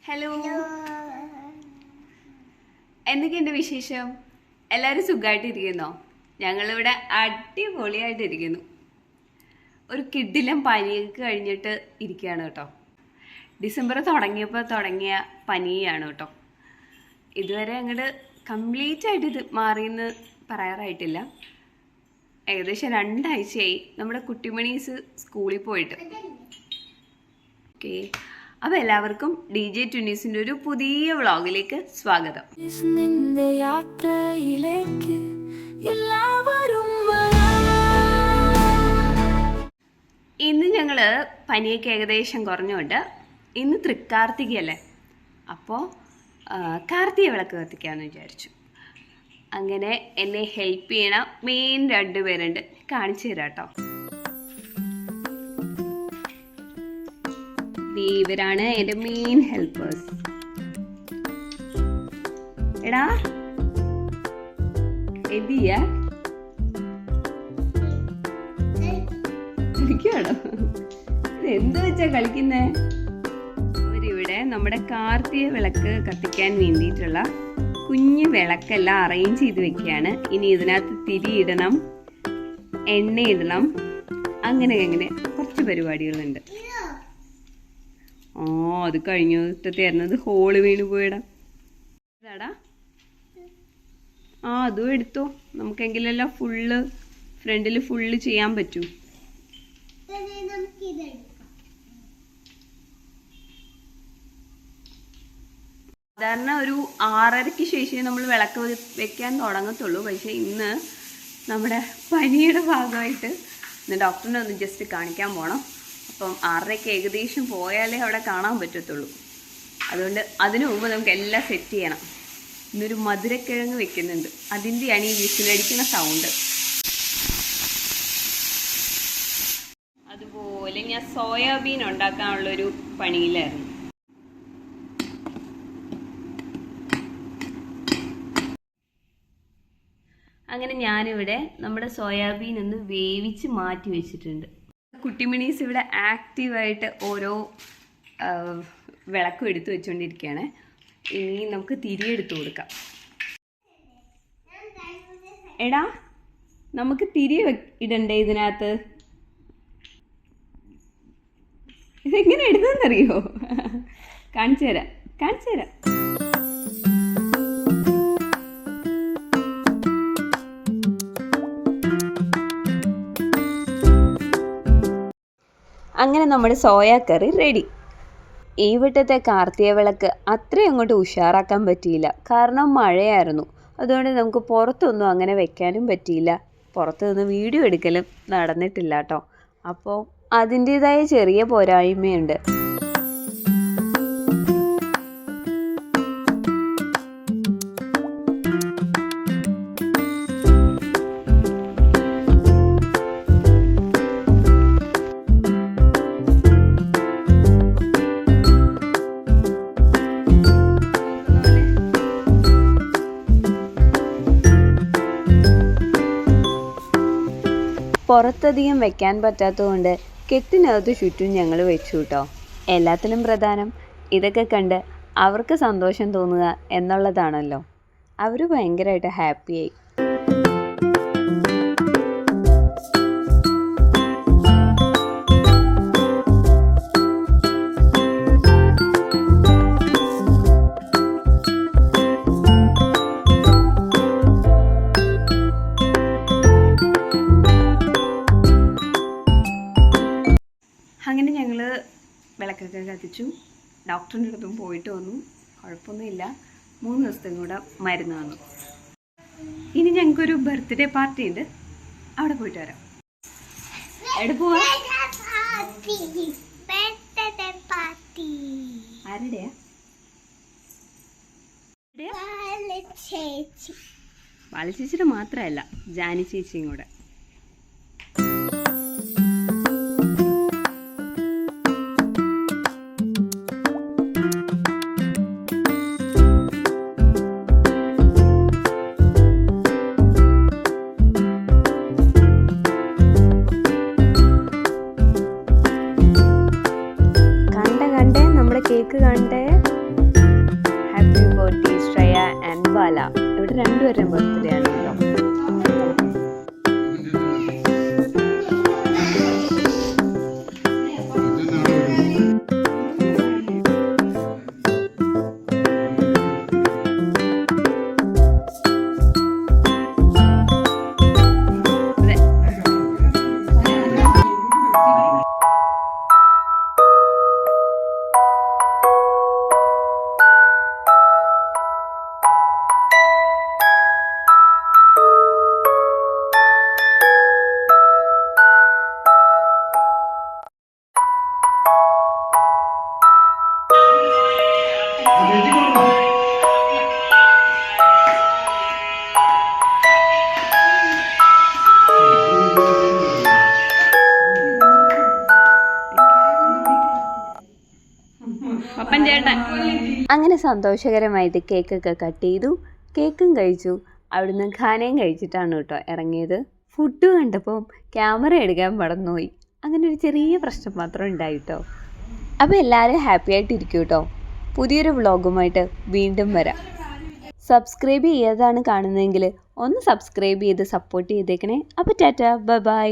Hello, എന്തൊക്കെയുണ്ട് വിശേഷം? എല്ലാവരും സുഖമായിട്ടിരിക്കുന്നോ? ഞങ്ങളിവിടെ അടിപൊളിയായിട്ടിരിക്കുന്നു. ഒരു കിടിലം പനിയൊക്കെ കഴിഞ്ഞിട്ട് ഇരിക്കുകയാണ് കേട്ടോ. ഡിസംബർ തുടങ്ങിയ പനിയാണ് കേട്ടോ. ഇതുവരെ അങ്ങോട്ട് കംപ്ലീറ്റ് ആയിട്ട് ഇത് മാറിയെന്ന് പറയാറായിട്ടില്ല. ഏകദേശം 2 ആഴ്ചയായി നമ്മുടെ കുട്ടിമണീസ് സ്കൂളിൽ പോയിട്ട്. ഓക്കെ, അപ്പോൾ എല്ലാവർക്കും DJ ട്വിനീസിൻ്റെ ഒരു പുതിയ വ്ളോഗിലേക്ക് സ്വാഗതം. ഇന്ന് ഞങ്ങൾ പനിയൊക്കെ ഏകദേശം കുറഞ്ഞുകൊണ്ട് ഇന്ന് തൃക്കാർത്തികയല്ലേ, അപ്പോൾ കാർത്തിക വിളക്ക് കത്തിക്കാമെന്ന് വിചാരിച്ചു. അങ്ങനെ എന്നെ ഹെൽപ്പ് ചെയ്യണ മെയിൻ 2 പേരുണ്ട്, കാണിച്ചു തരാം കേട്ടോ. ഇവരാണ് എൻ്റെ മെയിൻ ഹെൽപ്പേഴ്സ്. എടാ എന്തിയാ കളിക്കാണോ? എന്ത് വെച്ചാ കളിക്കുന്നേ? അവരിവിടെ നമ്മുടെ കാർത്തിക വിളക്ക് കത്തിക്കാൻ വേണ്ടിയിട്ടുള്ള കുഞ്ഞു വിളക്കെല്ലാം അറേഞ്ച് ചെയ്ത് വെക്കുകയാണ്. ഇനി ഇതിനകത്ത് തിരിയിടണം, എണ്ണയിടണം, അങ്ങനെ കുറച്ച് പരിപാടികളുണ്ട്. അത് കഴിഞ്ഞിട്ട് തരുന്നത് ഹോള് വീണ് പോയിടാ. ഇതാടാ, അതും എടുത്തോ. നമുക്കെങ്കിലെല്ലാം ഫുള്ള് ഫ്രണ്ടിൽ ഫുള്ള് ചെയ്യാൻ പറ്റൂ. സാധാരണ ഒരു 6:30-ക്ക് ശേഷം നമ്മൾ വിളക്ക് വെക്കാൻ തുടങ്ങത്തുള്ളൂ. പക്ഷെ ഇന്ന് നമ്മുടെ പനിയുടെ ഭാഗമായിട്ട് ഇന്ന് ഡോക്ടറിനെ ഒന്ന് ജസ്റ്റ് കാണിക്കാൻ പോകണം. അപ്പം 6:30-ക്ക് ഏകദേശം പോയാലേ അവിടെ കാണാൻ പറ്റത്തുള്ളൂ. അതുകൊണ്ട് അതിനു മുമ്പ് നമുക്ക് എല്ലാം സെറ്റ് ചെയ്യണം. ഇന്നൊരു മധുരക്കിഴങ്ങ് വെക്കുന്നുണ്ട്, അതിൻ്റെയാണ് ഈ വിസിലടിക്കുന്ന സൗണ്ട്. അതുപോലെ ഞാൻ സോയാബീൻ ഉണ്ടാക്കാനുള്ളൊരു പണിയിലായിരുന്നു. അങ്ങനെ ഞാനിവിടെ നമ്മുടെ സോയാബീൻ ഒന്ന് വേവിച്ച് മാറ്റി വെച്ചിട്ടുണ്ട്. കുട്ടിമിണീസ് ഇവിടെ ആക്റ്റീവായിട്ട് ഓരോ വിളക്കും എടുത്തു വെച്ചുകൊണ്ടിരിക്കുകയാണ്. ഇനി നമുക്ക് തിരിയെടുത്ത് കൊടുക്കാം. എടാ, നമുക്ക് തിരി ഇടണ്ടേ ഇതിനകത്ത്? ഇതെങ്ങനെ ഇടുന്നറിയോ? കാണിച്ചു തരാം. അങ്ങനെ നമ്മുടെ സോയാ കറി റെഡി. ഈ വട്ടത്തെ കാർത്തിക വിളക്ക് അത്രയും അങ്ങോട്ട് ഉഷാറാക്കാൻ പറ്റിയില്ല, കാരണം മഴയായിരുന്നു. അതുകൊണ്ട് നമുക്ക് പുറത്തൊന്നും അങ്ങനെ വെക്കാനും പറ്റിയില്ല, പുറത്ത് നിന്ന് വീഡിയോ എടുക്കലും നടന്നിട്ടില്ല കേട്ടോ. അപ്പോൾ അതിൻ്റേതായ ചെറിയ പോരായ്മയുണ്ട്. പുറത്തധികം വെക്കാൻ പറ്റാത്തതുകൊണ്ട് കെട്ടിനകത്ത് ചുറ്റും ഞങ്ങൾ വെച്ചു കേട്ടോ. എല്ലാത്തിനും പ്രധാനം ഇതൊക്കെ കണ്ട് അവർക്ക് സന്തോഷം തോന്നുക എന്നുള്ളതാണല്ലോ. അവർ ഭയങ്കരമായിട്ട് ഹാപ്പിയായി. അങ്ങനെ ഞങ്ങൾ വിളക്കൊക്കെ കത്തിച്ചു, ഡോക്ടറിൻ്റെ അടുത്തും പോയിട്ട് വന്നു. കുഴപ്പമൊന്നുമില്ല. 3 ദിവസത്തേക്കും കൂടെ മരുന്ന് വന്നു. ഇനി ഞങ്ങൾക്കൊരു ബർത്ത്ഡേ പാർട്ടി ഉണ്ട്, അവിടെ പോയിട്ട് വരാം. എവിടെ പോവാ? ആരുടെയാ? ബാലചേച്ചിയുടെ മാത്രമല്ല, ജാനി ചേച്ചിയും കൂടെ. കേക്ക് കണ്ടേ. ഹാപ്പി ബർത്ത്ഡേ ശ്രേയ ആൻഡ് ബാല. ഇവിടെ രണ്ടുപേരുടെയും ബർത്ത്ഡേ ആണ് കേട്ടോ. അങ്ങനെ സന്തോഷകരമായിട്ട് കേക്കൊക്കെ കട്ട് ചെയ്തു, കേക്കും കഴിച്ചു. അവിടുന്ന് ഖാനയും കഴിച്ചിട്ടാണ് കേട്ടോ ഇറങ്ങിയത്. ഫുഡ് കണ്ടപ്പോൾ ക്യാമറ എടുക്കാൻ മറന്നുപോയി. അങ്ങനെ ഒരു ചെറിയ പ്രശ്നം മാത്രം ഉണ്ടായിട്ടോ. അപ്പോൾ എല്ലാവരും ഹാപ്പി ആയിട്ടിരിക്കും കേട്ടോ. പുതിയൊരു വ്ളോഗുമായിട്ട് വീണ്ടും വരാം. സബ്സ്ക്രൈബ് ചെയ്യാതാണ് കാണുന്നതെങ്കിൽ ഒന്ന് സബ്സ്ക്രൈബ് ചെയ്ത് സപ്പോർട്ട് ചെയ്തേക്കണേ. അപ്പോൾ ടാറ്റ, ബൈ ബൈ.